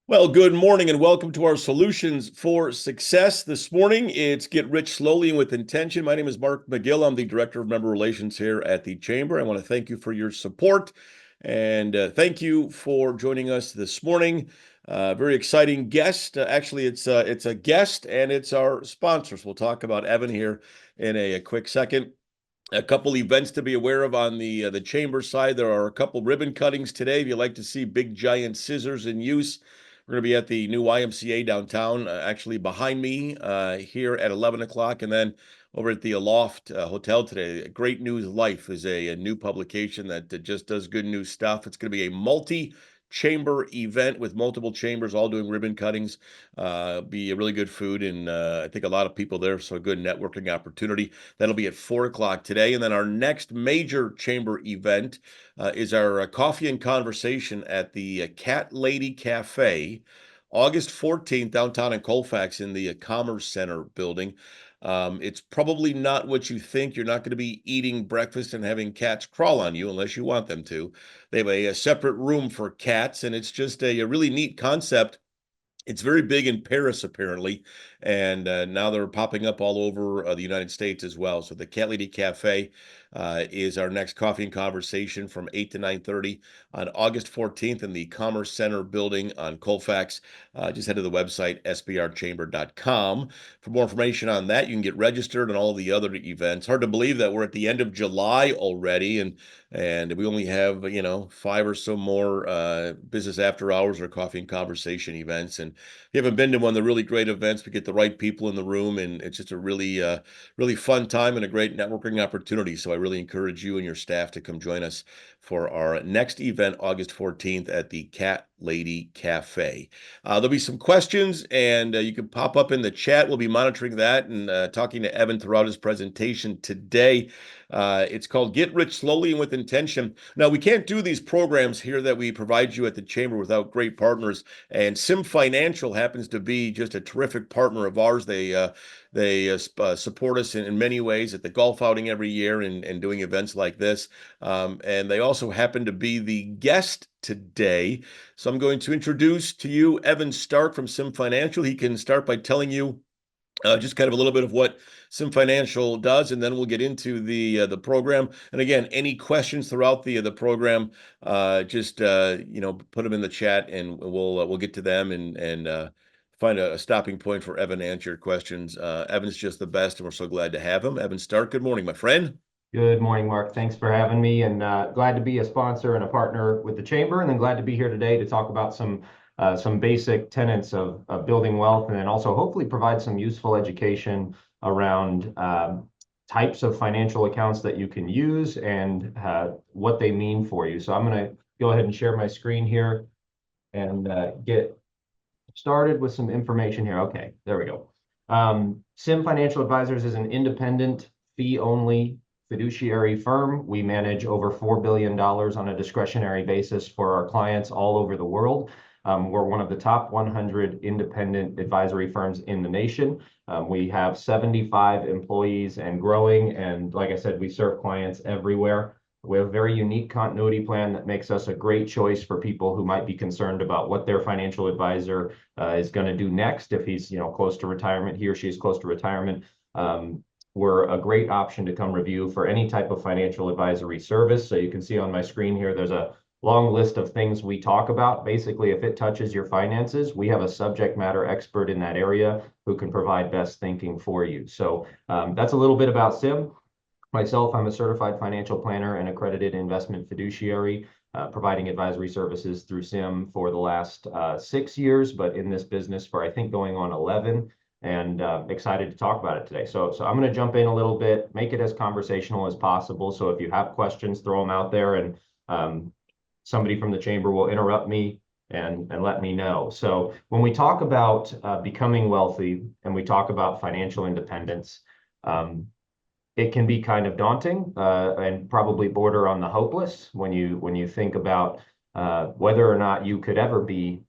Well, good morning and welcome to our Solutions for Success. This morning, it's Get Rich Slowly and with Intention. My name is Mark McGill. I'm the Director of Member Relations here at the Chamber. I want to thank you for your support and thank you for joining us this morning. Very exciting guest. Actually, it's a guest and it's our sponsors. We'll talk about Evan here in a quick second. A couple events to be aware of on the chamber side. There are a couple ribbon cuttings today. If you like to see big giant scissors in use, we're going to be at the new YMCA downtown, actually behind me here at 11 o'clock, and then over at the Aloft Hotel today. Great News Life is a new publication that just does good news stuff. It's going to be a multi-chamber event with multiple chambers all doing ribbon cuttings. Be a really good food, and I think a lot of people there, so a good networking opportunity. That'll be at 4 o'clock today. And then our next major chamber event is our coffee and conversation at the Cat Lady Cafe, August 14th, downtown in Colfax in the Commerce Center building. It's probably not what you think. You're not going to be eating breakfast and having cats crawl on you unless you want them to. They have a separate room for cats, and it's just a really neat concept. It's very big in Paris, apparently, and now they're popping up all over the United States as well. So the Cat Lady Cafe is our next coffee and conversation from 8 to 9:30 on August 14th in the Commerce Center building on Colfax. Just head to the website, sbrchamber.com. For more information on that, you can get registered and all the other events. Hard to believe that we're at the end of July already, and we only have, 5 or so more business after hours or coffee and conversation events. And if you haven't been to one of the really great events, we get the right people in the room, and it's just a really fun time and a great networking opportunity. So I really encourage you and your staff to come join us for our next event, August 14th at the Cat Lady Cafe. There'll be some questions, and you can pop up in the chat. We'll be monitoring that and talking to Evan throughout his presentation today. It's called Get Rich Slowly and with Intention. Now, we can't do these programs here that we provide you at the Chamber without great partners, and SYM Financial happens to be just a terrific partner of ours. They support us in many ways at the golf outing every year and doing events like this. And they also happen to be the guest today. So I'm going to introduce to you Evan Stark from SYM Financial. He can start by telling you just kind of a little bit of what SYM Financial does, and then we'll get into the program. And again, any questions throughout the program, just put them in the chat, and we'll get to them and find a stopping point for Evan to answer your questions. Evan's just the best, and we're so glad to have him. Evan Stark, good morning, my friend. Good morning, Mark. Thanks for having me, and glad to be a sponsor and a partner with the Chamber, and then glad to be here today to talk about some basic tenets of building wealth, and then also hopefully provide some useful education around types of financial accounts that you can use and what they mean for you. So I'm going to go ahead and share my screen here and get started with some information here. Okay, there we go. SYM Financial Advisors is an independent, fee-only fiduciary firm. We manage over $4 billion on a discretionary basis for our clients all over the world. We're one of the top 100 independent advisory firms in the nation. We have 75 employees and growing. And like I said, we serve clients everywhere. We have a very unique continuity plan that makes us a great choice for people who might be concerned about what their financial advisor is going to do next. If he's, close to retirement, he or she is close to retirement. We're a great option to come review for any type of financial advisory service. So you can see on my screen here, there's a long list of things we talk about. Basically, if it touches your finances, we have a subject matter expert in that area who can provide best thinking for you. So that's a little bit about SYM. Myself, I'm a certified financial planner and accredited investment fiduciary, providing advisory services through SYM for the last 6 years, but in this business for, I think, going on 11. And excited to talk about it today. So I'm going to jump in a little bit, make it as conversational as possible. So if you have questions, throw them out there, and somebody from the Chamber will interrupt me and let me know. So when we talk about becoming wealthy and we talk about financial independence, it can be kind of daunting and probably border on the hopeless when you think about whether or not you could ever be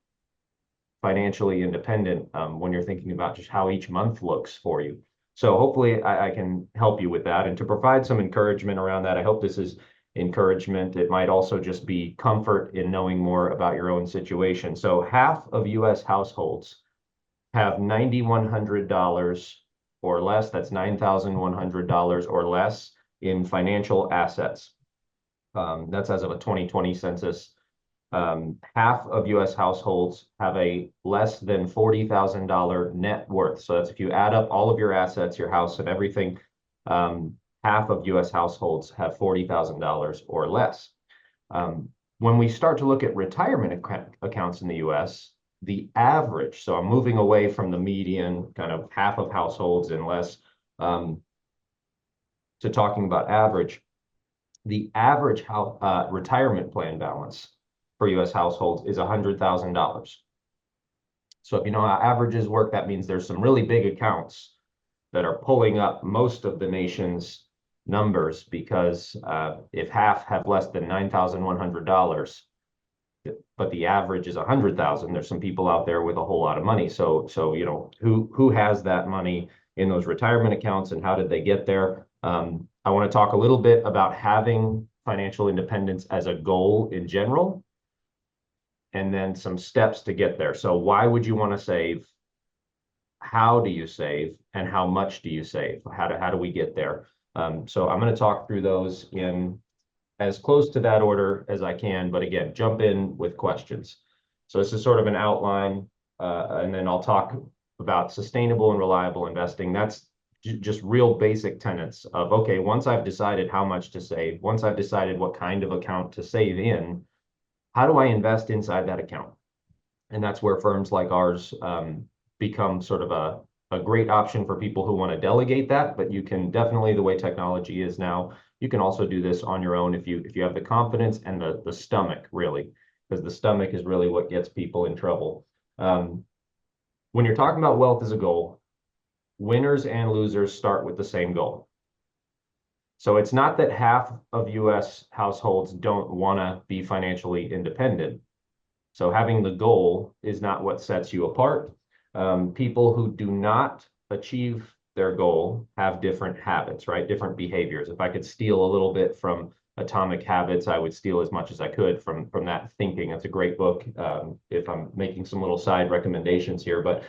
financially independent when you're thinking about just how each month looks for you. So hopefully I can help you with that. And to provide some encouragement around that, I hope this is encouragement. It might also just be comfort in knowing more about your own situation. So half of US households have $9,100 or less, that's $9,100 or less in financial assets. That's as of a 2020 census. Half of US households have a less than $40,000 net worth. So that's if you add up all of your assets, your house and everything, half of US households have $40,000 or less. When we start to look at retirement accounts in the US, the average, so I'm moving away from the median, kind of half of households and less, to talking about average. The average retirement plan balance for US households is $100,000. So if you know how averages work, that means there's some really big accounts that are pulling up most of the nation's numbers, because if half have less than $9,100, but the average is 100,000, there's some people out there with a whole lot of money. So you know, who has that money in those retirement accounts and how did they get there? I want to talk a little bit about having financial independence as a goal in general, and then some steps to get there. So why would you want to save? How do you save? And how much do you save? How do we get there? So I'm going to talk through those in as close to that order as I can, but again, jump in with questions. So this is sort of an outline, and then I'll talk about sustainable and reliable investing. That's just real basic tenets of, okay, once I've decided how much to save, once I've decided what kind of account to save in, how do I invest inside that account? And that's where firms like ours become sort of a great option for people who want to delegate that. But you can definitely, the way technology is now, you can also do this on your own if you have the confidence and the stomach, really, because the stomach is really what gets people in trouble. When you're talking about wealth as a goal, winners and losers start with the same goal. So it's not that half of US households don't want to be financially independent. So having the goal is not what sets you apart. People who do not achieve their goal have different habits, right? Different behaviors. If I could steal a little bit from Atomic Habits, I would steal as much as I could from that thinking. It's a great book, if I'm making some little side recommendations here. But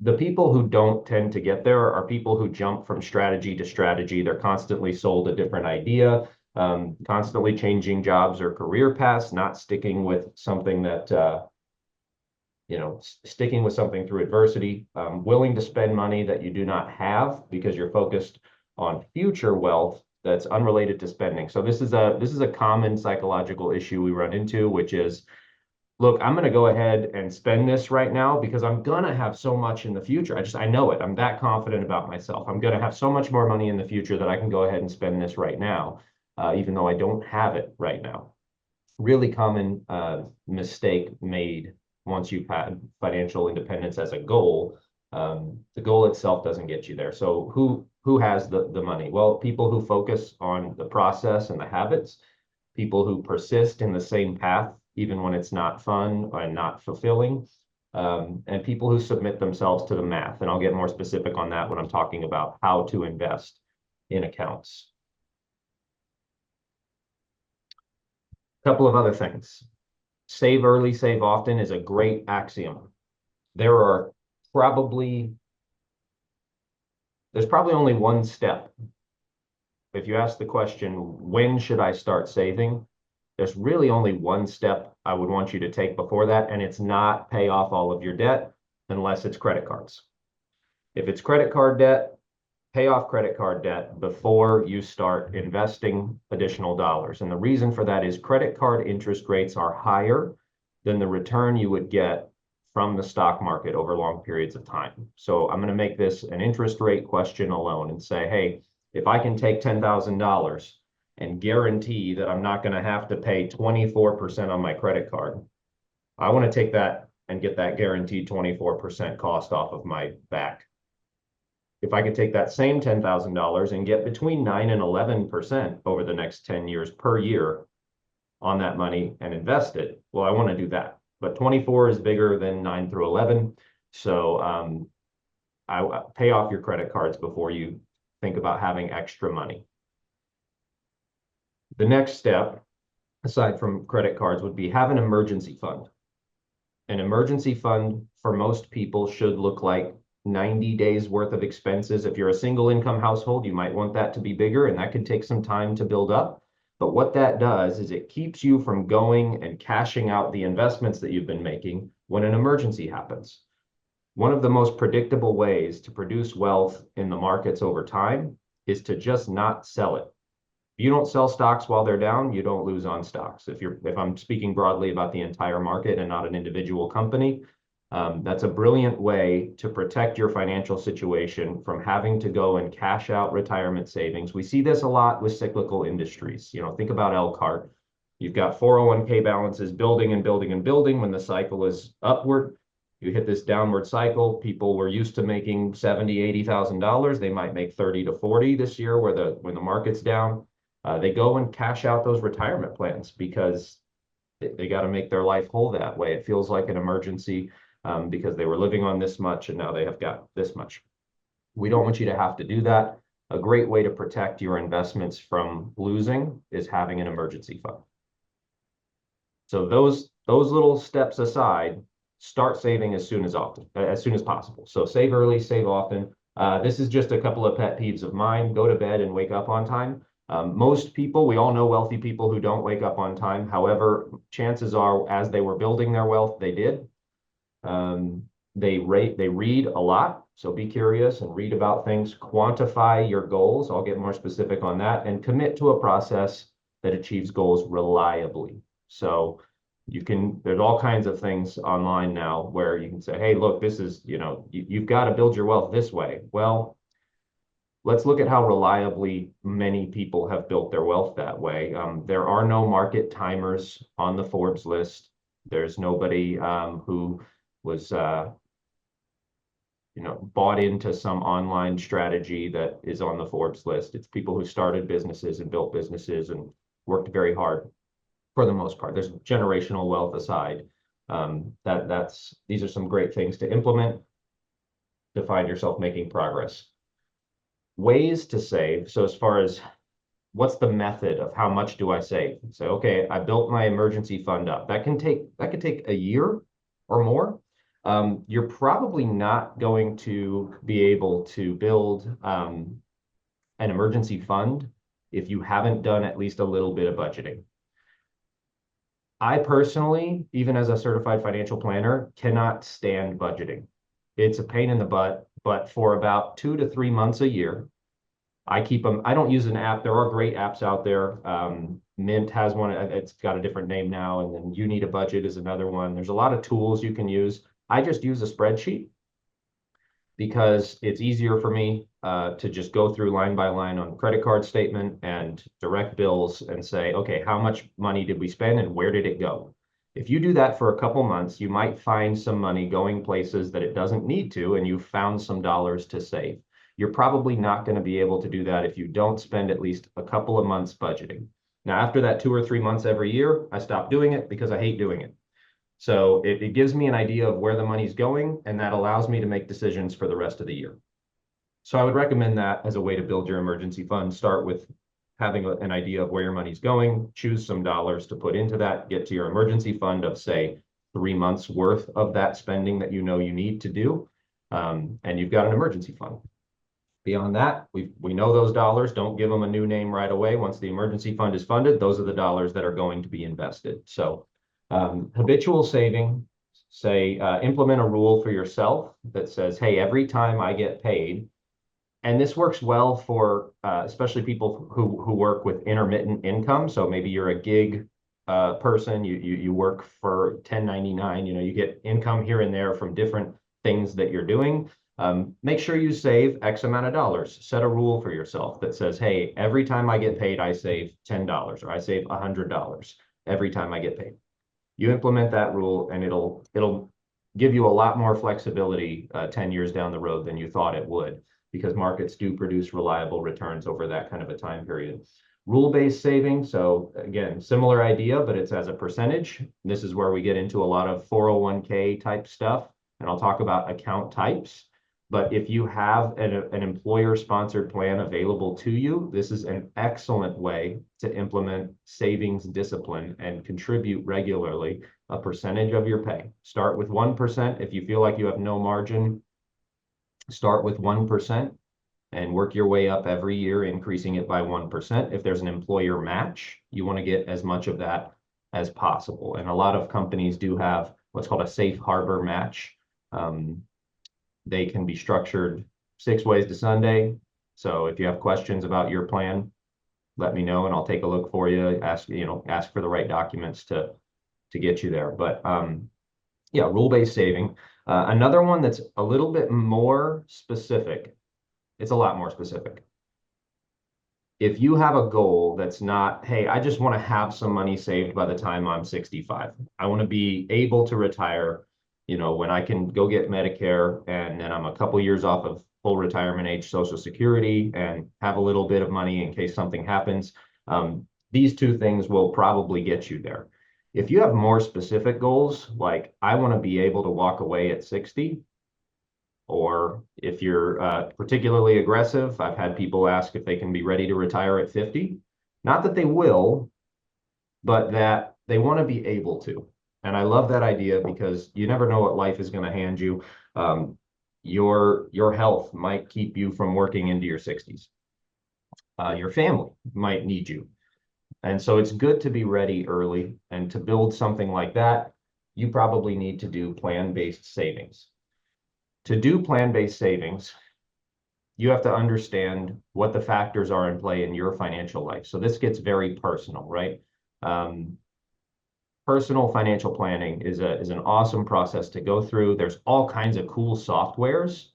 the people who don't tend to get there are people who jump from strategy to strategy. They're constantly sold a different idea, constantly changing jobs or career paths, not sticking with something that, sticking with something through adversity, willing to spend money that you do not have because you're focused on future wealth that's unrelated to spending. So this is a common psychological issue we run into, which is, look, I'm going to go ahead and spend this right now because I'm going to have so much in the future. I know it. I'm that confident about myself. I'm going to have so much more money in the future that I can go ahead and spend this right now, even though I don't have it right now. Really common mistake made once you've had financial independence as a goal. The goal itself doesn't get you there. So who has the money? Well, people who focus on the process and the habits, people who persist in the same path even when it's not fun and not fulfilling, and people who submit themselves to the math. And I'll get more specific on that when I'm talking about how to invest in accounts. A couple of other things. Save early, save often is a great axiom. There's probably only one step. If you ask the question, when should I start saving? There's really only one step I would want you to take before that, and it's not pay off all of your debt unless it's credit cards. If it's credit card debt, pay off credit card debt before you start investing additional dollars. And the reason for that is credit card interest rates are higher than the return you would get from the stock market over long periods of time. So I'm going to make this an interest rate question alone and say, hey, if I can take $10,000 and guarantee that I'm not going to have to pay 24% on my credit card, I want to take that and get that guaranteed 24% cost off of my back. If I could take that same $10,000 and get between 9 and 11% over the next 10 years per year on that money and invest it, well, I want to do that. But 24 is bigger than 9 through 11. So I pay off your credit cards before you think about having extra money. The next step, aside from credit cards, would be have an emergency fund. An emergency fund for most people should look like 90 days worth of expenses. If you're a single income household, you might want that to be bigger, and that could take some time to build up. But what that does is it keeps you from going and cashing out the investments that you've been making when an emergency happens. One of the most predictable ways to produce wealth in the markets over time is to just not sell it. If you don't sell stocks while they're down, you don't lose on stocks. If I'm speaking broadly about the entire market and not an individual company, that's a brilliant way to protect your financial situation from having to go and cash out retirement savings. We see this a lot with cyclical industries. Think about Elkhart. You've got 401k balances building and building and building. When the cycle is upward, you hit this downward cycle. People were used to making $70,000, $80,000. They might make 30 to 40 this year when the market's down. They go and cash out those retirement plans because they got to make their life whole that way. It feels like an emergency because they were living on this much and now they have got this much. We don't want you to have to do that. A great way to protect your investments from losing is having an emergency fund. So those little steps aside, start saving as soon as possible. So save early, save often. This is just a couple of pet peeves of mine. Go to bed and wake up on time. Most people, we all know wealthy people who don't wake up on time. However, chances are, as they were building their wealth, they did. They read a lot, so be curious and read about things. Quantify your goals. I'll get more specific on that, and commit to a process that achieves goals reliably. So there's all kinds of things online now where you can say, hey, look, this is, you've got to build your wealth this way. Well, let's look at how reliably many people have built their wealth that way. There are no market timers on the Forbes list. There's nobody who was bought into some online strategy that is on the Forbes list. It's people who started businesses and built businesses and worked very hard for the most part. There's generational wealth aside. These are some great things to implement to find yourself making progress. Ways to save. So as far as what's the method of how much do I save? So, okay, I built my emergency fund up. That could take a year or more. You're probably not going to be able to build an emergency fund if you haven't done at least a little bit of budgeting. I personally, even as a certified financial planner, cannot stand budgeting. It's a pain in the butt, but for about 2 to 3 months a year, I keep them. I don't use an app. There are great apps out there. Mint has one. It's got a different name now. And then You Need a Budget is another one. There's a lot of tools you can use. I just use a spreadsheet because it's easier for me to just go through line by line on credit card statement and direct bills and say, okay, how much money did we spend and where did it go? If you do that for a couple months, you might find some money going places that it doesn't need to, and you found some dollars to save. You're probably not going to be able to do that if you don't spend at least a couple of months budgeting. Now, after that 2 or 3 months every year, I stopped doing it because I hate doing it. So it gives me an idea of where the money's going, and that allows me to make decisions for the rest of the year. So I would recommend that as a way to build your emergency fund. Start with having an idea of where your money's going, choose some dollars to put into that, get to your emergency fund of, say, 3 months worth of that spending that you know you need to do, and you've got an emergency fund. Beyond that, we know those dollars. Don't give them a new name right away. Once the emergency fund is funded, those are the dollars that are going to be invested. So habitual saving, say, implement a rule for yourself that says, hey, every time I get paid, and this works well for especially people who work with intermittent income. So maybe you're a gig person, you work for 1099, you get income here and there from different things that you're doing. Make sure you save X amount of dollars. Set a rule for yourself that says, hey, every time I get paid, I save $10 or I save $100 every time I get paid. You implement that rule and it'll give you a lot more flexibility 10 years down the road than you thought it would, because markets do produce reliable returns over that kind of a time period. Rule-based saving, so again, similar idea, but it's as a percentage. This is where we get into a lot of 401k type stuff, and I'll talk about account types. But if you have an employer-sponsored plan available to you, this is an excellent way to implement savings discipline and contribute regularly a percentage of your pay. Start with 1%. If you feel like you have no margin, start with 1% and work your way up every year, increasing it by 1%. If there's an employer match, you want to get as much of that as possible. And a lot of companies do have what's called a safe harbor match. They can be structured 6 ways to Sunday. So if you have questions about your plan, let me know and I'll take a look for you. Ask for the right documents to get you there. But yeah, rule-based saving. Another one that's a little bit more specific. It's a lot more specific. If you have a goal that's not, hey, I just want to have some money saved by the time I'm 65. I want to be able to retire, when I can go get Medicare and then I'm a couple years off of full retirement age Social Security and have a little bit of money in case something happens. These two things will probably get you there. If you have more specific goals, like I want to be able to walk away at 60, or if you're particularly aggressive, I've had people ask if they can be ready to retire at 50. Not that they will, but that they want to be able to. And I love that idea because you never know what life is going to hand you. Your health might keep you from working into your 60s. Your family might need you. And so it's good to be ready early. And to build something like that, you probably need to do plan-based savings. To do plan-based savings, you have to understand what the factors are in play in your financial life. So this gets very personal, right? Personal financial planning is an awesome process to go through. There's all kinds of cool softwares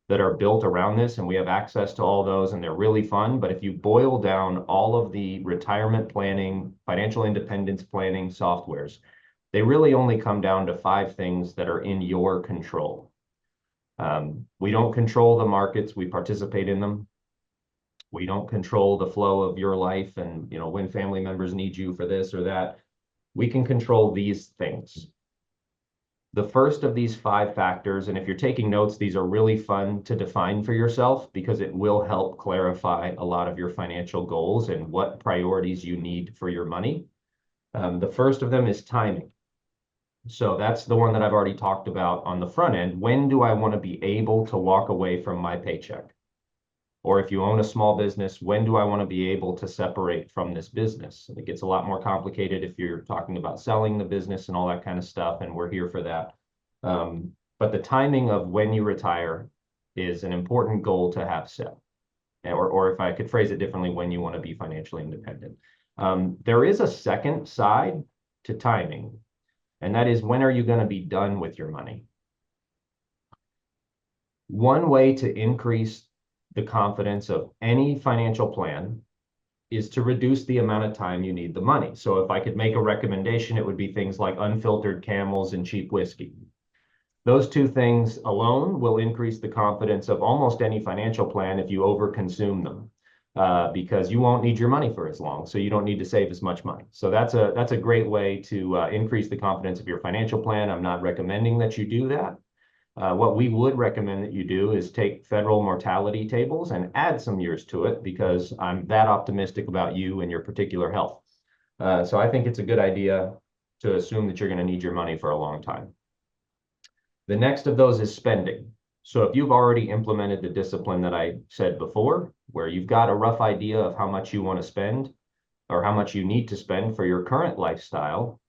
that are built around this, and we have access to all those, and they're really fun. But if you boil down all of the retirement planning, financial independence planning softwares, they really only come down to 5 things that are in your control. We don't control the markets, we participate in them. We don't control the flow of your life and when family members need you for this or that. We can control these things. The first of these 5 factors, and if you're taking notes, these are really fun to define for yourself because it will help clarify a lot of your financial goals and what priorities you need for your money. The first of them is timing. So that's the one that I've already talked about on the front end. When do I want to be able to walk away from my paycheck? Or if you own a small business, when do I want to be able to separate from this business? It gets a lot more complicated if you're talking about selling the business and all that kind of stuff, and we're here for that. But the timing of when you retire is an important goal to have set. Or if I could phrase it differently, when you want to be financially independent. There is a second side to timing, and that is, when are you going to be done with your money? One way to increase the confidence of any financial plan is to reduce the amount of time you need the money. So if I could make a recommendation, it would be things like unfiltered Camels and cheap whiskey. Those 2 things alone will increase the confidence of almost any financial plan if you overconsume them, because you won't need your money for as long, so you don't need to save as much money. So that's a great way to increase the confidence of your financial plan. I'm not recommending that you do that. What we would recommend that you do is take federal mortality tables and add some years to it, because I'm that optimistic about you and your particular health. So I think it's a good idea to assume that you're going to need your money for a long time. The next of those is spending. So if you've already implemented the discipline that I said before, where you've got a rough idea of how much you want to spend or how much you need to spend for your current lifestyle,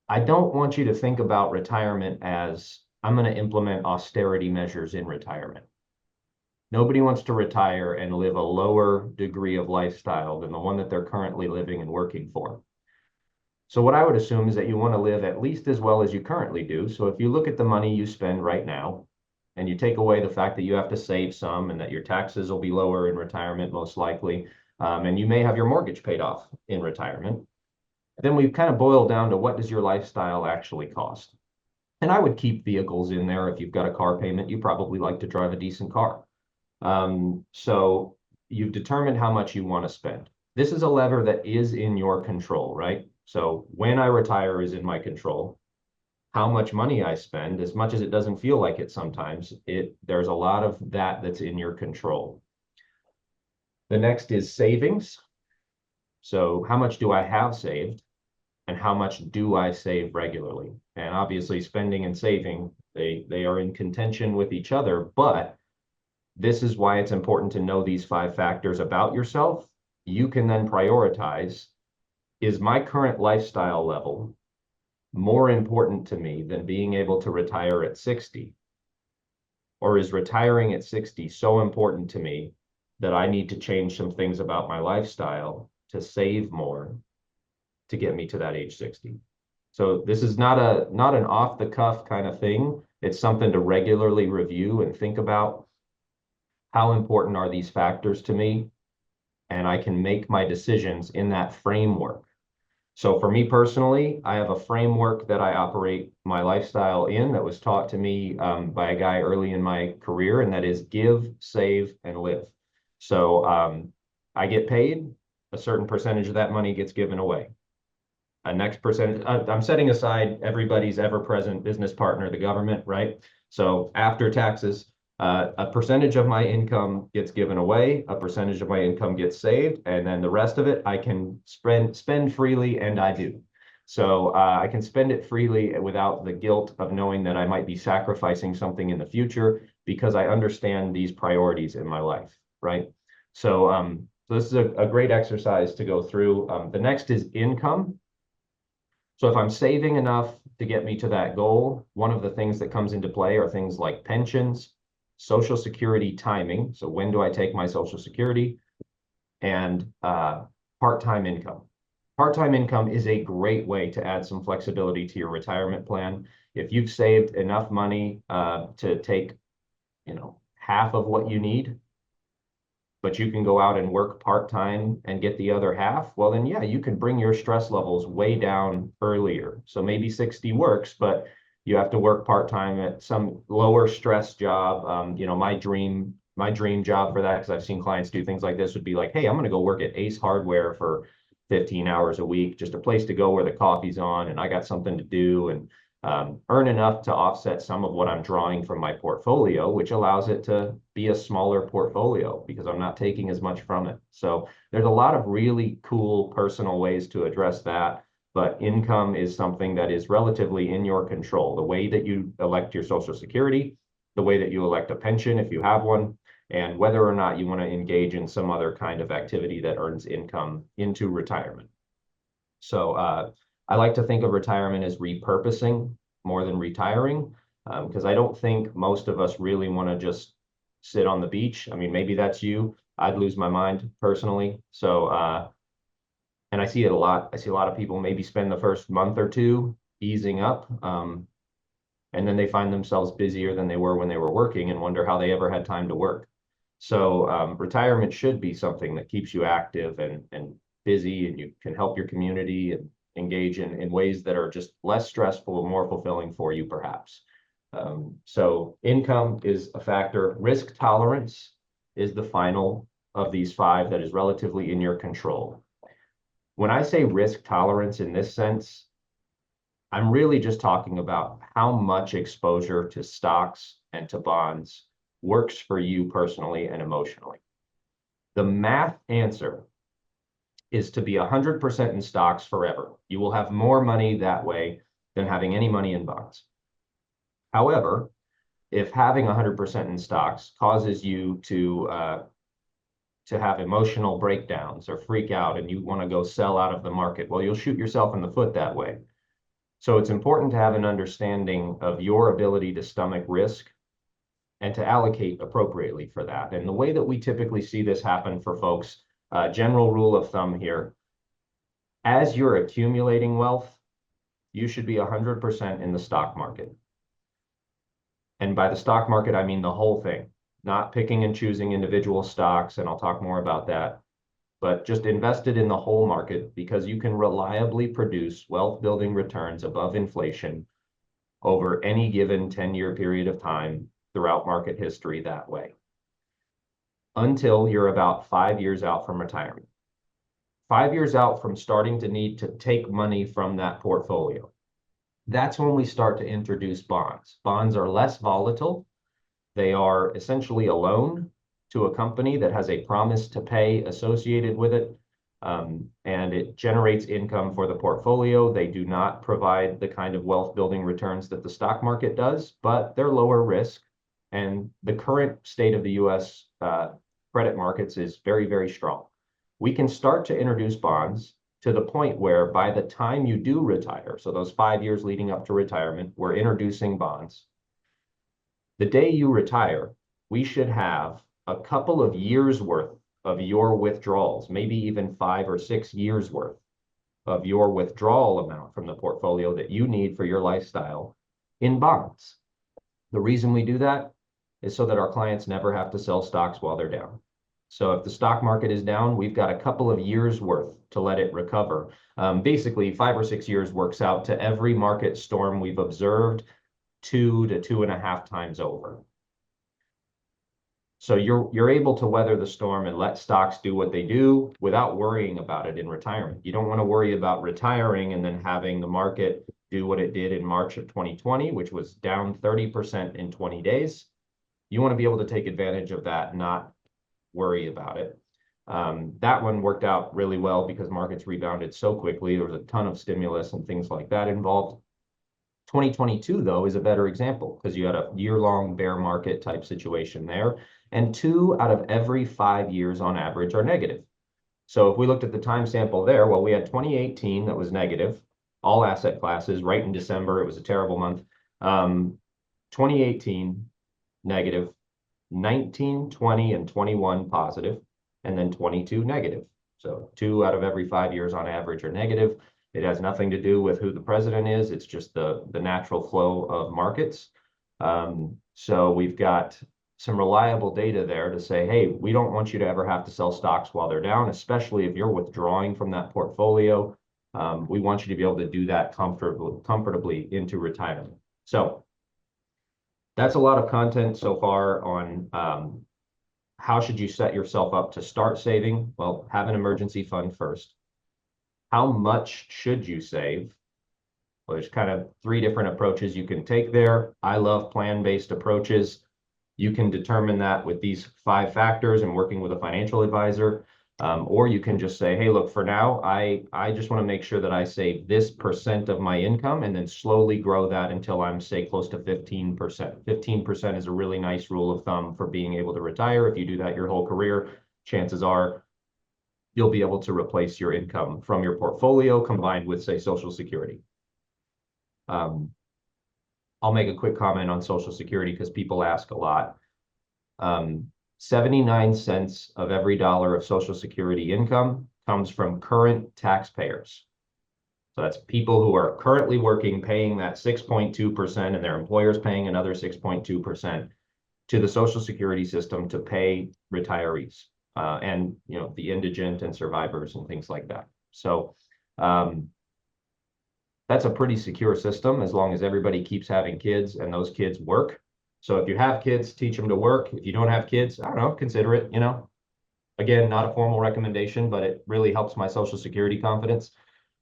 I don't want you to think about retirement as, I'm going to implement austerity measures in retirement. Nobody wants to retire and live a lower degree of lifestyle than the one that they're currently living and working for. So what I would assume is that you want to live at least as well as you currently do. So if you look at the money you spend right now, and you take away the fact that you have to save some and that your taxes will be lower in retirement most likely, and you may have your mortgage paid off in retirement, then we've kind of boiled down to, what does your lifestyle actually cost? And I would keep vehicles in there. If you've got a car payment, you probably like to drive a decent car. So you've determined how much you want to spend. This is a lever that is in your control, right? So when I retire is in my control. how much money I spend, as much as it doesn't feel like it sometimes, there's a lot of that that's in your control. The next is savings. So how much do I have saved and how much do I save regularly? And obviously spending and saving, they are in contention with each other, but this is why it's important to know these 5 factors about yourself. You can then prioritize, is my current lifestyle level more important to me than being able to retire at 60? Or is retiring at 60 so important to me that I need to change some things about my lifestyle to save more to get me to that age 60? So this is not an off the cuff kind of thing. It's something to regularly review and think about. How important are these factors to me? And I can make my decisions in that framework. So for me personally, I have a framework that I operate my lifestyle in that was taught to me by a guy early in my career, and that is give, save, and live. So I get paid, a certain percentage of that money gets given away. A next percentage, I'm setting aside everybody's ever-present business partner, the government, right? So after taxes, a percentage of my income gets given away, a percentage of my income gets saved, and then the rest of it I can spend freely, and I do. So I can spend it freely without the guilt of knowing that I might be sacrificing something in the future because I understand these priorities in my life, right? So this is a great exercise to go through. The next is income. So if I'm saving enough to get me to that goal, one of the things that comes into play are things like pensions, Social Security timing. So when do I take my Social Security? And part-time income. Part-time income is a great way to add some flexibility to your retirement plan. If you've saved enough money to take, half of what you need, but you can go out and work part-time and get the other half, well, then yeah, you can bring your stress levels way down earlier. So maybe 60 works, but you have to work part-time at some lower stress job. My dream job for that, because I've seen clients do things like this, would be like, hey, I'm going to go work at Ace Hardware for 15 hours a week, just a place to go where the coffee's on and I got something to do, and earn enough to offset some of what I'm drawing from my portfolio, which allows it to be a smaller portfolio because I'm not taking as much from it. So there's a lot of really cool personal ways to address that, but income is something that is relatively in your control. The way that you elect your Social Security, the way that you elect a pension if you have one, and whether or not you want to engage in some other kind of activity that earns income into retirement. So I like to think of retirement as repurposing more than retiring, because I don't think most of us really want to just sit on the beach. I mean, maybe that's you. I'd lose my mind personally. So, and I see it a lot. I see a lot of people maybe spend the first month or two easing up, and then they find themselves busier than they were when they were working and wonder how they ever had time to work. So retirement should be something that keeps you active and busy, and you can help your community and engage in ways that are just less stressful and more fulfilling for you, perhaps. So income is a factor. Risk tolerance is the final of these 5 that is relatively in your control. When I say risk tolerance in this sense, I'm really just talking about how much exposure to stocks and to bonds works for you personally and emotionally. The math answer is to be 100% in stocks forever. You will have more money that way than having any money in bonds. However, if having 100% in stocks causes you to have emotional breakdowns or freak out and you want to go sell out of the market, well, you'll shoot yourself in the foot that way. So it's important to have an understanding of your ability to stomach risk and to allocate appropriately for that. And the way that we typically see this happen for folks, general rule of thumb here, as you're accumulating wealth, you should be 100% in the stock market. And by the stock market, I mean the whole thing, not picking and choosing individual stocks, and I'll talk more about that, but just invested in the whole market because you can reliably produce wealth building returns above inflation over any given 10-year period of time throughout market history that way, until you're about 5 years out from retirement. 5 years out from starting to need to take money from that portfolio. that's when we start to introduce bonds. Bonds are less volatile. They are essentially a loan to a company that has a promise to pay associated with it, and it generates income for the portfolio. They do not provide the kind of wealth building returns that the stock market does, but they're lower risk. And the current state of the US credit markets is very, very strong. We can start to introduce bonds to the point where by the time you do retire, so those 5 years leading up to retirement, we're introducing bonds. The day you retire, we should have a couple of years worth of your withdrawals, maybe even 5 or 6 years worth of your withdrawal amount from the portfolio that you need for your lifestyle in bonds. The reason we do that is so that our clients never have to sell stocks while they're down. So if the stock market is down, we've got a couple of years worth to let it recover. Basically, 5 or 6 years works out to every market storm we've observed 2 to 2.5 times over. So you're able to weather the storm and let stocks do what they do without worrying about it in retirement. You don't want to worry about retiring and then having the market do what it did in March of 2020, which was down 30% in 20 days. You want to be able to take advantage of that, not worry about it. That one worked out really well because markets rebounded so quickly. There was a ton of stimulus and things like that involved. 2022, though, is a better example because you had a year-long bear market type situation there, and 2 out of every 5 years on average are negative. So if we looked at the time sample there, well, we had 2018 that was negative, all asset classes, right in December. It was a terrible month. 2018 negative, 19, 20, and 21 positive, and then 22 negative. So 2 out of every 5 years on average are negative. It has nothing to do with who the president is. It's just the natural flow of markets. So we've got some reliable data there to say, hey, we don't want you to ever have to sell stocks while they're down, especially if you're withdrawing from that portfolio. We want you to be able to do that comfortably into retirement. So that's a lot of content so far on how should you set yourself up to start saving? Well, have an emergency fund first. How much should you save? Well, there's kind of 3 different approaches you can take there. I love plan-based approaches. You can determine that with these 5 factors and working with a financial advisor. Or you can just say, hey, look, for now, I just want to make sure that I save this % of my income and then slowly grow that until I'm, say, close to 15%. 15% is a really nice rule of thumb for being able to retire. If you do that your whole career, chances are you'll be able to replace your income from your portfolio combined with, say, Social Security. I'll make a quick comment on Social Security because people ask a lot. 79 cents of every dollar of Social Security income comes from current taxpayers. So that's people who are currently working, paying that 6.2%, and their employer's paying another 6.2% to the Social Security system to pay retirees. And the indigent and survivors and things like that. So that's a pretty secure system as long as everybody keeps having kids and those kids work. So if you have kids, teach them to work. If you don't have kids, I don't know, consider it, Again, not a formal recommendation, but it really helps my Social Security confidence.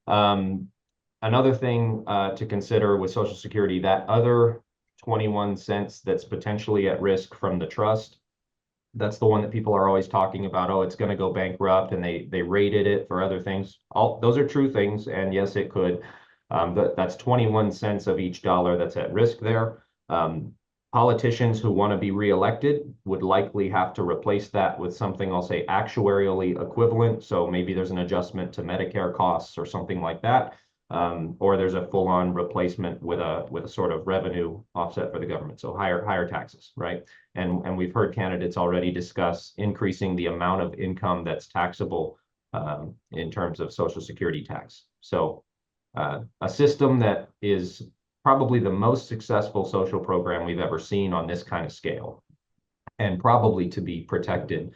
Another thing to consider with Social Security, that other 21 cents that's potentially at risk from the trust, that's the one that people are always talking about. Oh, it's going to go bankrupt, and they rated it for other things. Those are true things, and yes, it could. That's 21 cents of each dollar that's at risk there. Politicians who want to be reelected would likely have to replace that with something, I'll say, actuarially equivalent. So maybe there's an adjustment to Medicare costs or something like that. Or there's a full-on replacement with a sort of revenue offset for the government. So higher taxes, right? And we've heard candidates already discuss increasing the amount of income that's taxable in terms of Social Security tax. So a system that is probably the most successful social program we've ever seen on this kind of scale, and probably to be protected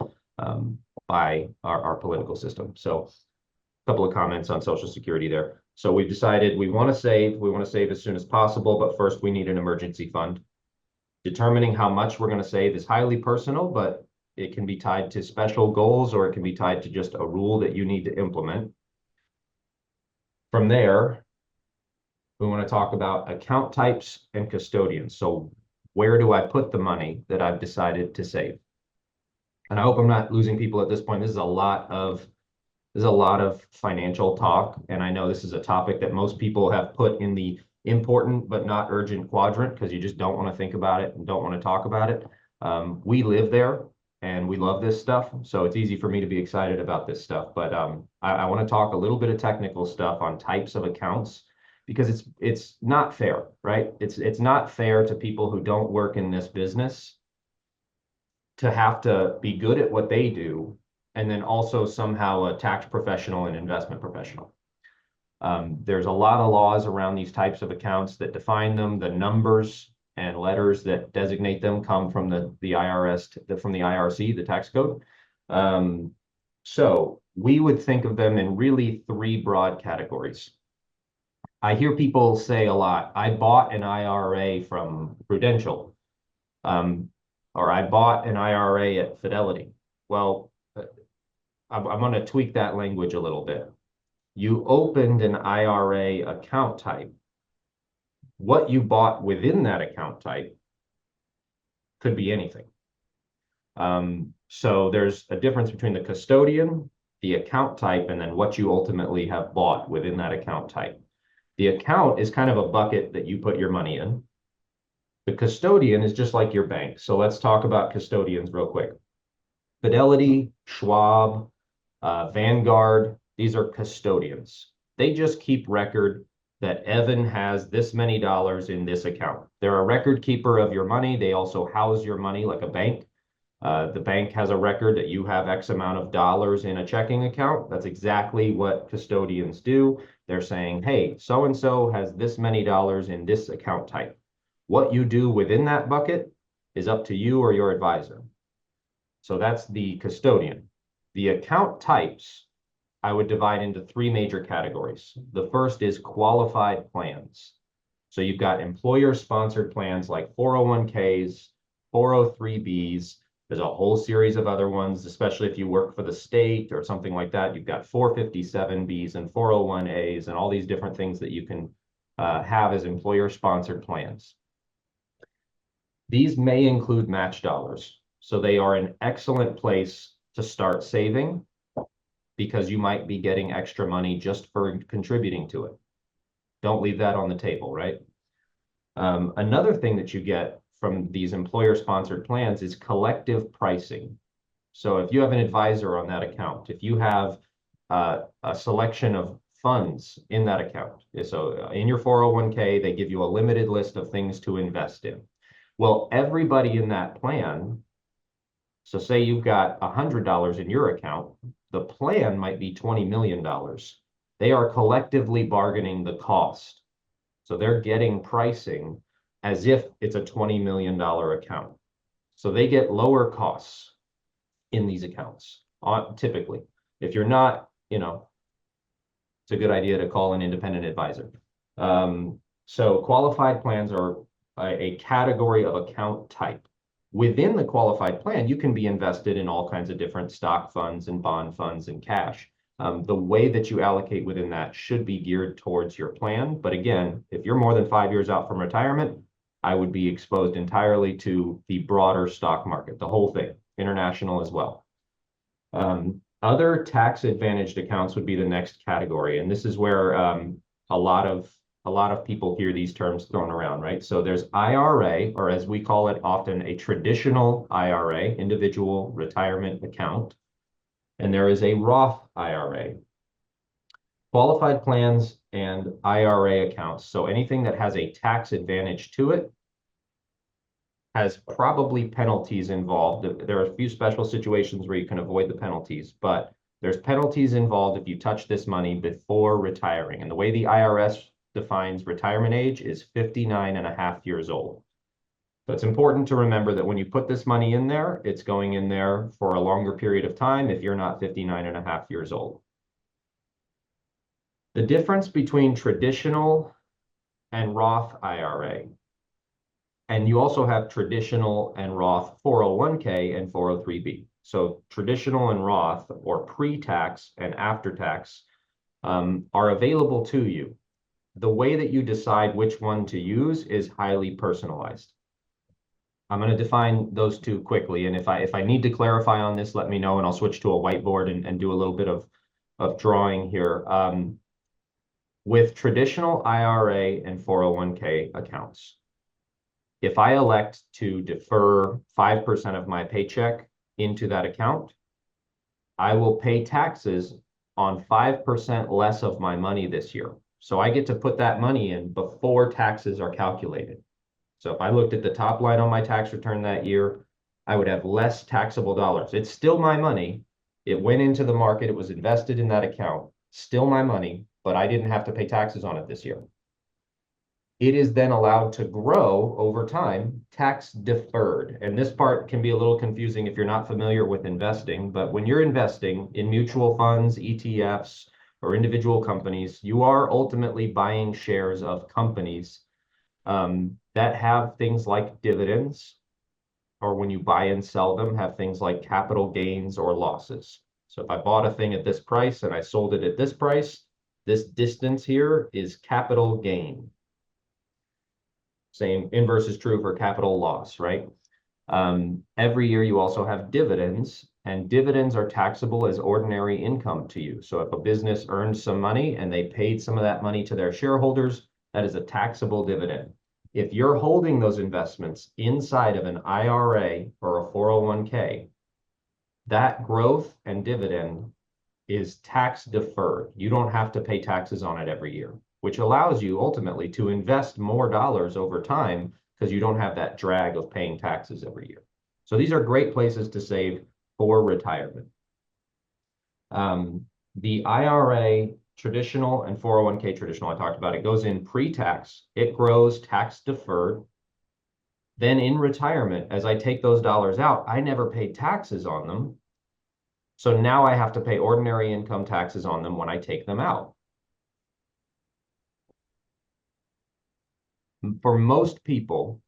by our political system. So a couple of comments on Social Security there. So we've decided we want to save as soon as possible, but first we need an emergency fund. Determining how much we're going to save is highly personal, but it can be tied to special goals, or it can be tied to just a rule that you need to implement. From there, We want to talk about account types and custodians. So where do I put the money that I've decided to save? And I hope I'm not losing people at this point. This is a lot of financial talk, and I know this is a topic that most people have put in the important but not urgent quadrant because you just don't want to think about it and don't want to talk about it. We live there and we love this stuff, so it's easy for me to be excited about this stuff. But I want to talk a little bit of technical stuff on types of accounts because it's not fair, right? It's not fair to people who don't work in this business to have to be good at what they do and then also somehow a tax professional and investment professional. There's a lot of laws around these types of accounts that define them. The numbers and letters that designate them come from the IRS, from the IRC, the tax code. So we would think of them in really three broad categories. I hear people say a lot, I bought an IRA from Prudential, or I bought an IRA at Fidelity. Well, I'm going to tweak that language a little bit. You opened an IRA account type. What you bought within that account type could be anything. So there's a difference between the custodian, the account type, and then what you ultimately have bought within that account type. The account is kind of a bucket that you put your money in. The custodian is just like your bank. So let's talk about custodians real quick. Fidelity, Schwab, Vanguard, these are custodians. They just keep record that Evan has this many dollars in this account. They're a record keeper of your money. They also house your money like a bank. The bank has a record that you have X amount of dollars in a checking account. That's exactly what custodians do. They're saying, hey, so-and-so has this many dollars in this account type. What you do within that bucket is up to you or your advisor. So that's the custodian. The account types, I would divide into three major categories. The first is qualified plans. So you've got employer-sponsored plans like 401ks, 403bs. There's a whole series of other ones, especially if you work for the state or something like that. You've got 457bs and 401as and all these different things that you can have as employer-sponsored plans. These may include match dollars. So they are an excellent place to start saving because you might be getting extra money just for contributing to it. Don't leave that on the table, right? Another thing that you get from these employer-sponsored plans is collective pricing. So if you have an advisor on that account, if you have a selection of funds in that account, so in your 401k, they give you a limited list of things to invest in. Well, everybody in that plan, so say you've got $100 in your account, the plan might be $20 million. They are collectively bargaining the cost. So they're getting pricing as if it's a $20 million account. So they get lower costs in these accounts, typically. If you're not, it's a good idea to call an independent advisor. So qualified plans are a category of account type. Within the qualified plan, you can be invested in all kinds of different stock funds and bond funds and cash. The way that you allocate within that should be geared towards your plan. But again, if you're more than 5 years out from retirement, I would be exposed entirely to the broader stock market, the whole thing, international as well. Other tax advantaged accounts would be the next category. And this is where a lot of people hear these terms thrown around, right? So there's IRA, or as we call it often, a traditional IRA, individual retirement account. And there is a Roth IRA. Qualified plans and IRA accounts, so anything that has a tax advantage to it, has probably penalties involved. There are a few special situations where you can avoid the penalties, but there's penalties involved if you touch this money before retiring. And the way the IRS defines retirement age is 59 and a half years old. So it's important to remember that when you put this money in there, it's going in there for a longer period of time if you're not 59 and a half years old. The difference between traditional and Roth IRA, and you also have traditional and Roth 401k and 403b. So traditional and Roth, or pre-tax and after-tax, are available to you. the way that you decide which one to use is highly personalized. I'm going to define those two quickly. And if I need to clarify on this, let me know, and I'll switch to a whiteboard and do a little bit of drawing here. With traditional IRA and 401k accounts, if I elect to defer 5% of my paycheck into that account, I will pay taxes on 5% less of my money this year. So I get to put that money in before taxes are calculated. So if I looked at the top line on my tax return that year, I would have less taxable dollars. It's still my money. It went into the market. It was invested in that account. Still my money, but I didn't have to pay taxes on it this year. It is then allowed to grow over time, tax deferred. And this part can be a little confusing if you're not familiar with investing, but when you're investing in mutual funds, ETFs, or individual companies, you are ultimately buying shares of companies that have things like dividends, or when you buy and sell them, have things like capital gains or losses. So if I bought a thing at this price and I sold it at this price, this distance here is capital gain. Same inverse is true for capital loss, right? Every year you also have dividends, and dividends are taxable as ordinary income to you. So if a business earned some money and they paid some of that money to their shareholders, that is a taxable dividend. If you're holding those investments inside of an IRA or a 401k, that growth and dividend is tax deferred. You don't have to pay taxes on it every year, which allows you ultimately to invest more dollars over time because you don't have that drag of paying taxes every year. So these are great places to save for retirement. The IRA traditional and 401k traditional, I talked about, it goes in pre-tax, it grows tax deferred. Then in retirement, as I take those dollars out, I never paid taxes on them. So now I have to pay ordinary income taxes on them when I take them out. For most people,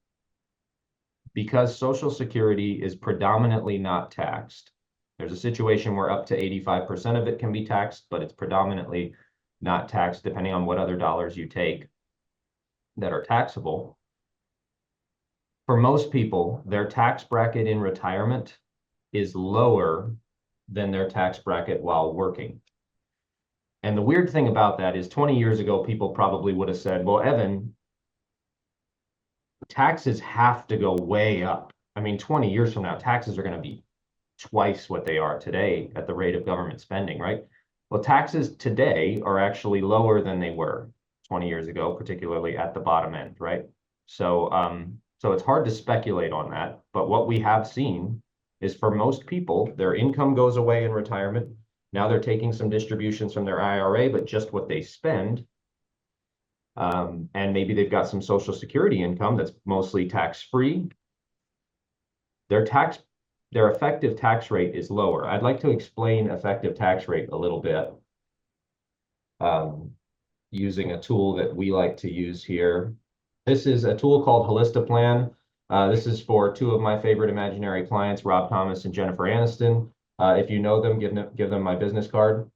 because Social Security is predominantly not taxed, there's a situation where up to 85% of it can be taxed, but it's predominantly not taxed depending on what other dollars you take that are taxable. For most people, their tax bracket in retirement is lower than their tax bracket while working. And the weird thing about that is 20 years ago, people probably would have said, well, Evan, taxes have to go way up. I mean, 20 years from now, taxes are going to be twice what they are today at the rate of government spending, right? Well, taxes today are actually lower than they were 20 years ago, particularly at the bottom end, right? So it's hard to speculate on that. But what we have seen is for most people, their income goes away in retirement. Now they're taking some distributions from their IRA, but just what they spend. And maybe they've got some Social Security income that's mostly tax-free. Their effective tax rate is lower. I'd like to explain effective tax rate a little bit using a tool that we like to use here. This is a tool called Holistaplan. This is for two of my favorite imaginary clients, Rob Thomas and Jennifer Aniston. If you know them, give them my business card.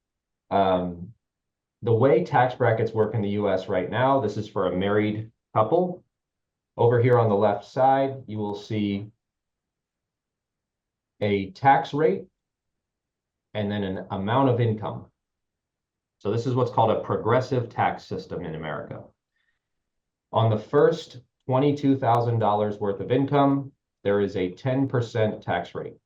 The way tax brackets work in the US right now, this is for a married couple. Over here on the left side, you will see a tax rate and then an amount of income. So this is what's called a progressive tax system in America. On the first $22,000 worth of income, there is a 10% tax rate.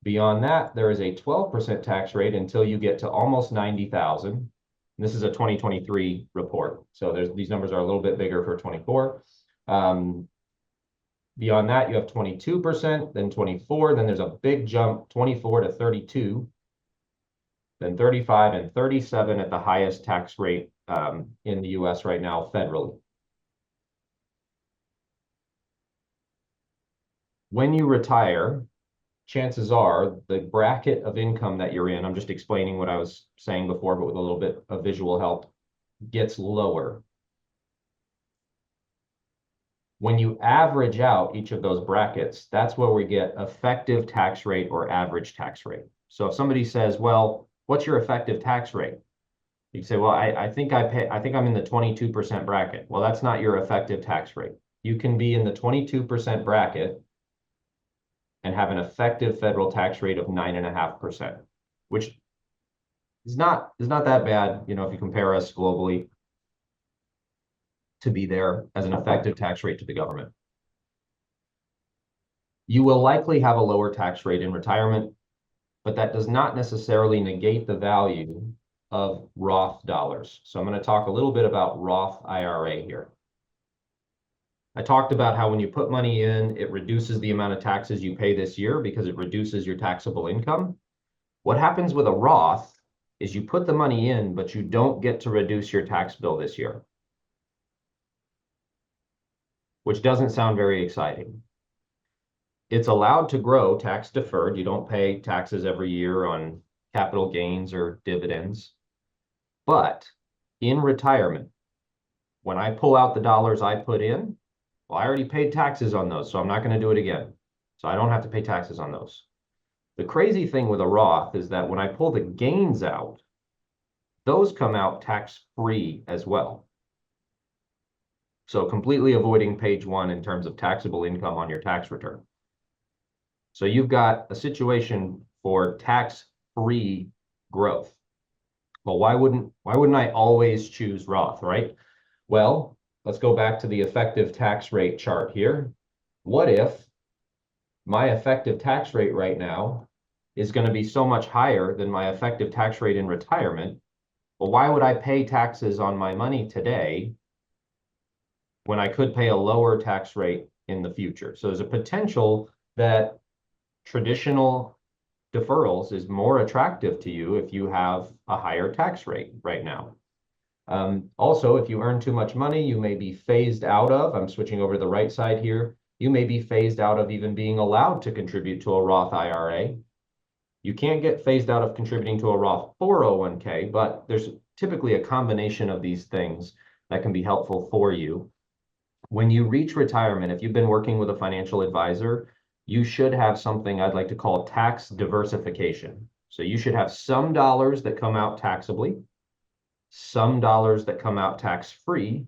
Beyond that, there is a 12% tax rate until you get to almost 90,000. This is a 2023 report. So these numbers are a little bit bigger for 24. Beyond that, you have 22%, then 24, then there's a big jump, 24 to 32, then 35 and 37 at the highest tax rate in the US right now federally. When you retire, chances are the bracket of income that you're in, I'm just explaining what I was saying before, but with a little bit of visual help, gets lower. When you average out each of those brackets, that's where we get effective tax rate or average tax rate. So if somebody says, well, what's your effective tax rate? You say, well, I think I think I'm in the 22% bracket. Well, that's not your effective tax rate. You can be in the 22% bracket and have an effective federal tax rate of 9.5%, which is not that bad, if you compare us globally, to be there as an effective tax rate to the government. You will likely have a lower tax rate in retirement, but that does not necessarily negate the value of Roth dollars. So I'm going to talk a little bit about Roth IRA here. I talked about how when you put money in, it reduces the amount of taxes you pay this year because it reduces your taxable income. What happens with a Roth is you put the money in, but you don't get to reduce your tax bill this year, which doesn't sound very exciting. It's allowed to grow tax deferred. You don't pay taxes every year on capital gains or dividends. But in retirement, when I pull out the dollars I put in, well, I already paid taxes on those, so I'm not going to do it again. So I don't have to pay taxes on those. The crazy thing with a Roth is that when I pull the gains out, those come out tax-free as well. So completely avoiding page one in terms of taxable income on your tax return. So you've got a situation for tax-free growth. Well, why wouldn't I always choose Roth, right? Well, let's go back to the effective tax rate chart here. What if my effective tax rate right now is going to be so much higher than my effective tax rate in retirement? Well, why would I pay taxes on my money today when I could pay a lower tax rate in the future? So there's a potential that traditional deferrals is more attractive to you if you have a higher tax rate right now. Also, if you earn too much money, you may be phased out of, I'm switching over to the right side here, you may be phased out of even being allowed to contribute to a Roth IRA. You can't get phased out of contributing to a Roth 401k, but there's typically a combination of these things that can be helpful for you. When you reach retirement, if you've been working with a financial advisor, you should have something I'd like to call tax diversification. So you should have some dollars that come out taxably, some dollars that come out tax-free,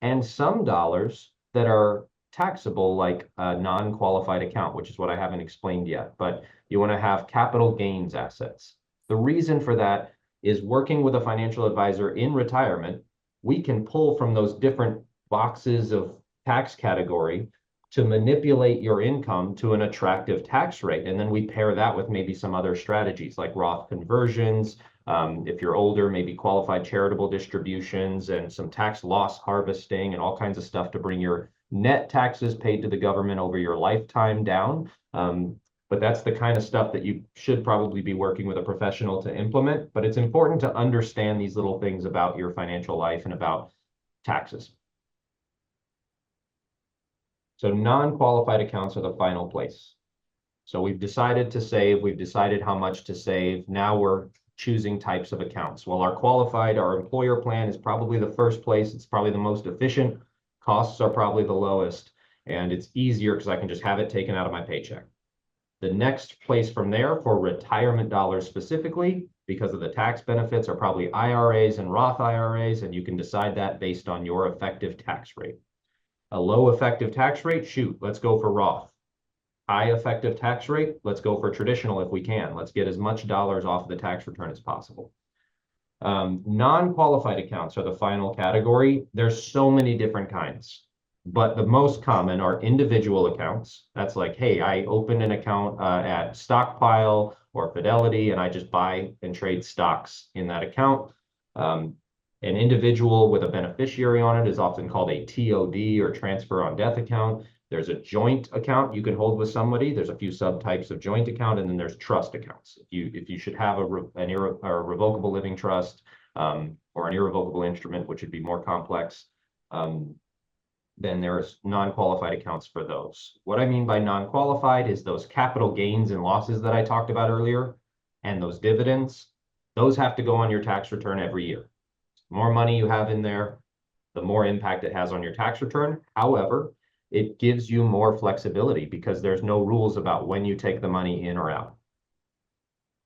and some dollars that are taxable, like a non-qualified account, which is what I haven't explained yet. But you want to have capital gains assets. The reason for that is working with a financial advisor in retirement, we can pull from those different boxes of tax category to manipulate your income to an attractive tax rate. And then we pair that with maybe some other strategies like Roth conversions. If you're older, maybe qualified charitable distributions and some tax loss harvesting and all kinds of stuff to bring your net taxes paid to the government over your lifetime down. But that's the kind of stuff that you should probably be working with a professional to implement. But it's important to understand these little things about your financial life and about taxes. So non-qualified accounts are the final place. So we've decided to save, we've decided how much to save. Now we're choosing types of accounts. Well, our employer plan is probably the first place. It's probably the most efficient. Costs are probably the lowest. And it's easier because I can just have it taken out of my paycheck. The next place from there for retirement dollars specifically, because of the tax benefits, are probably IRAs and Roth IRAs, and you can decide that based on your effective tax rate. A low effective tax rate, shoot, let's go for Roth. High effective tax rate, let's go for traditional if we can. Let's get as much dollars off the tax return as possible. Non-qualified accounts are the final category. There's so many different kinds, but the most common are individual accounts. That's like, hey, I opened an account at Stockpile or Fidelity, and I just buy and trade stocks in that account. An individual with a beneficiary on it is often called a TOD or transfer on death account. There's a joint account you can hold with somebody. There's a few subtypes of joint account, and then there's trust accounts. If you should have a revocable living trust or an irrevocable instrument, which would be more complex, then there's non-qualified accounts for those. What I mean by non-qualified is those capital gains and losses that I talked about earlier, and those dividends. Those have to go on your tax return every year. The more money you have in there, the more impact it has on your tax return. However, it gives you more flexibility because there's no rules about when you take the money in or out.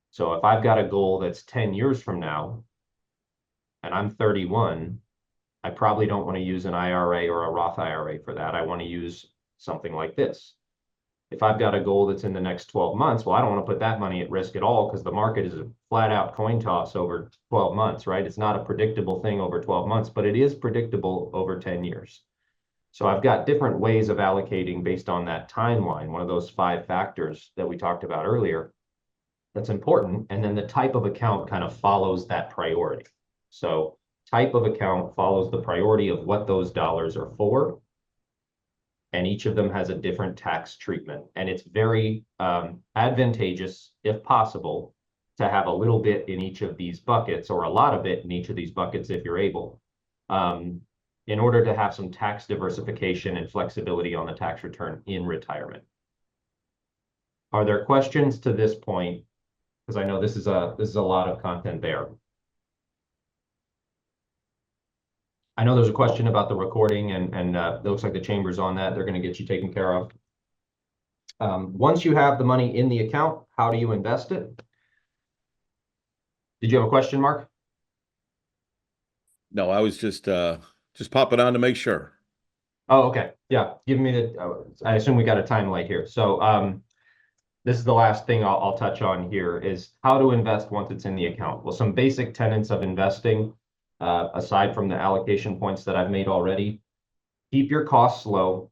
So if I've got a goal that's 10 years from now, and I'm 31, I probably don't want to use an IRA or a Roth IRA for that. I want to use something like this. If I've got a goal that's in the next 12 months, well, I don't want to put that money at risk at all because the market is a flat out coin toss over 12 months, right? It's not a predictable thing over 12 months, but it is predictable over 10 years. So I've got different ways of allocating based on that timeline, one of those 5 factors that we talked about earlier that's important. And then the type of account kind of follows that priority. So type of account follows the priority of what those dollars are for. And each of them has a different tax treatment. And it's very advantageous, if possible, to have a little bit in each of these buckets or a lot of it in each of these buckets if you're able, in order to have some tax diversification and flexibility on the tax return in retirement. Are there questions to this point? Because I know this is a lot of content there. I know there's a question about the recording, and it looks like the chamber's on that. They're going to get you taken care of. Once you have the money in the account, how do you invest it? Did you have a question, Mark? No, I was just popping on to make sure. Oh, okay. Yeah, give me the. I assume we got a time light here. So this is the last thing I'll touch on here is how to invest once it's in the account. Well, some basic tenets of investing, aside from the allocation points that I've made already, keep your costs low,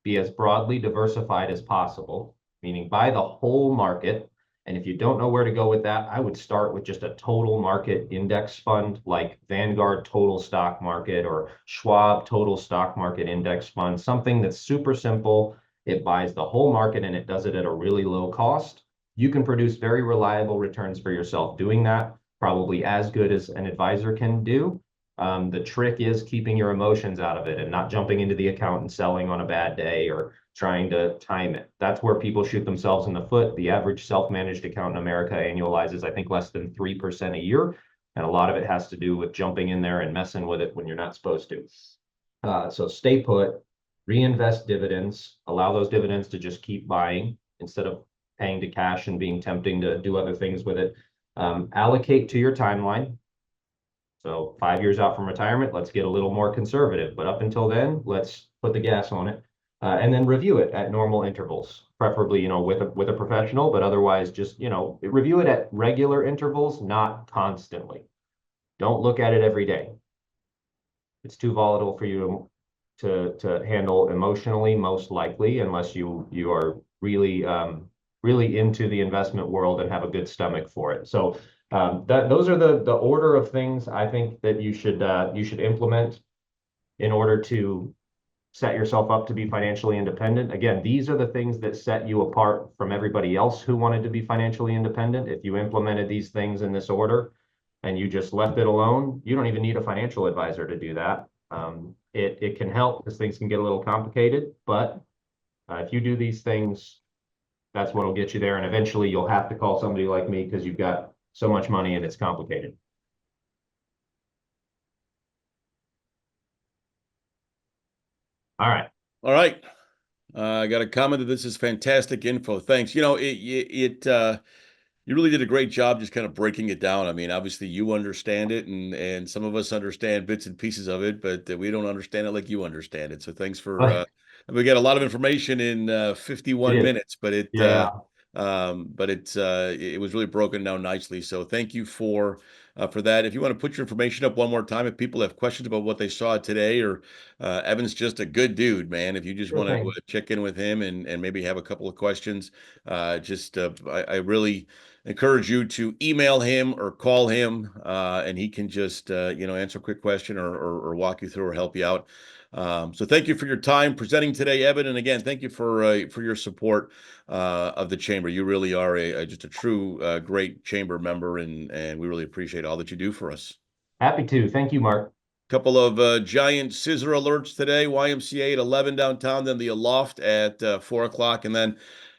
be as broadly diversified as possible, meaning buy the whole market. And if you don't know where to go with that, I would start with just a total market index fund like Vanguard Total Stock Market or Schwab Total Stock Market Index Fund, something that's super simple. It buys the whole market and it does it at a really low cost. You can produce very reliable returns for yourself doing that, probably as good as an advisor can do. The trick is keeping your emotions out of it and not jumping into the account and selling on a bad day or trying to time it. That's where people shoot themselves in the foot. The average self-managed account in America annualizes, I think, less than 3% a year. And a lot of it has to do with jumping in there and messing with it when you're not supposed to. So stay put, reinvest dividends, allow those dividends to just keep buying instead of paying to cash and being tempting to do other things with it. Allocate to your timeline. So 5 years out from retirement, let's get a little more conservative. But up until then, let's put the gas on it. And then review it at normal intervals, preferably, with a professional, but otherwise just, review it at regular intervals, not constantly. Don't look at it every day. It's too volatile for you to handle emotionally, most likely, unless you are really really into the investment world and have a good stomach for it. So those are the order of things I think that you should implement in order to set yourself up to be financially independent. Again, these are the things that set you apart from everybody else who wanted to be financially independent. If you implemented these things in this order and you just left it alone, you don't even need a financial advisor to do that. It can help because things can get a little complicated, but if you do these things, that's what'll get you there. And eventually you'll have to call somebody like me because you've got so much money and it's complicated. All right. All right. I got a comment that this is fantastic info. Thanks. You really did a great job just kind of breaking it down. I mean, obviously you understand it and some of us understand bits and pieces of it, but we don't understand it like you understand it. So thanks for we got a lot of information in It 51 is. minutes, but Yeah. it was really broken down nicely. So thank you for that. If you want to put your information up one more time, if people have questions about what they saw today, or Evan's just a good dude, man. If you just Sure want to thing. check in with him and maybe have a couple of questions, I really encourage you to email him or call him, and he can just answer a quick question or walk you through or help you out. So thank you for your time presenting today, Evan. And again, thank you for your support of the chamber. You really are just a true great chamber member, and we really appreciate all that you do for us. Happy to. Thank you, Mark. Couple of giant scissor alerts today. YMCA at 11 downtown, then the Aloft at 4 o'clock, and then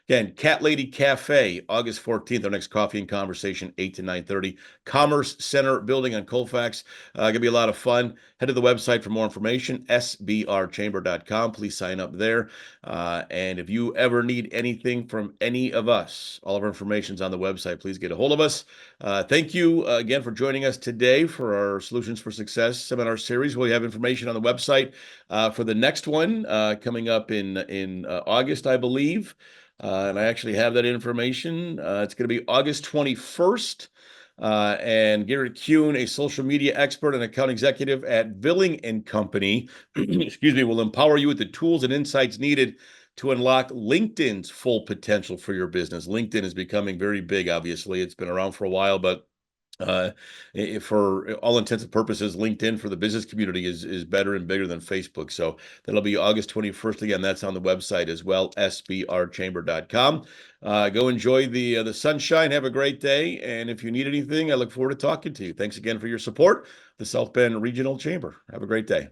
Again, Cat Lady Cafe, August 14th, our next coffee and conversation, 8 to 9:30. Commerce Center building on Colfax. Going to be a lot of fun. Head to the website for more information, sbrchamber.com. Please sign up there. And if you ever need anything from any of us, all of our information is on the website. Please get a hold of us. Thank you again for joining us today for our Solutions for Success seminar series. We have information on the website for the next one coming up in August, I believe. And I actually have that information. It's going to be August 21st. And Garrett Kuhn, a social media expert and account executive at Villing and Company, excuse me, will empower you with the tools and insights needed to unlock LinkedIn's full potential for your business. LinkedIn is becoming very big, obviously. It's been around for a while, but uh, for all intents and purposes, LinkedIn for the business community is better and bigger than Facebook. So that'll be August 21st. Again, that's on the website as well, sbrchamber.com. Go enjoy the sunshine. Have a great day. And if you need anything, I look forward to talking to you. Thanks again for your support, the South Bend Regional Chamber. Have a great day.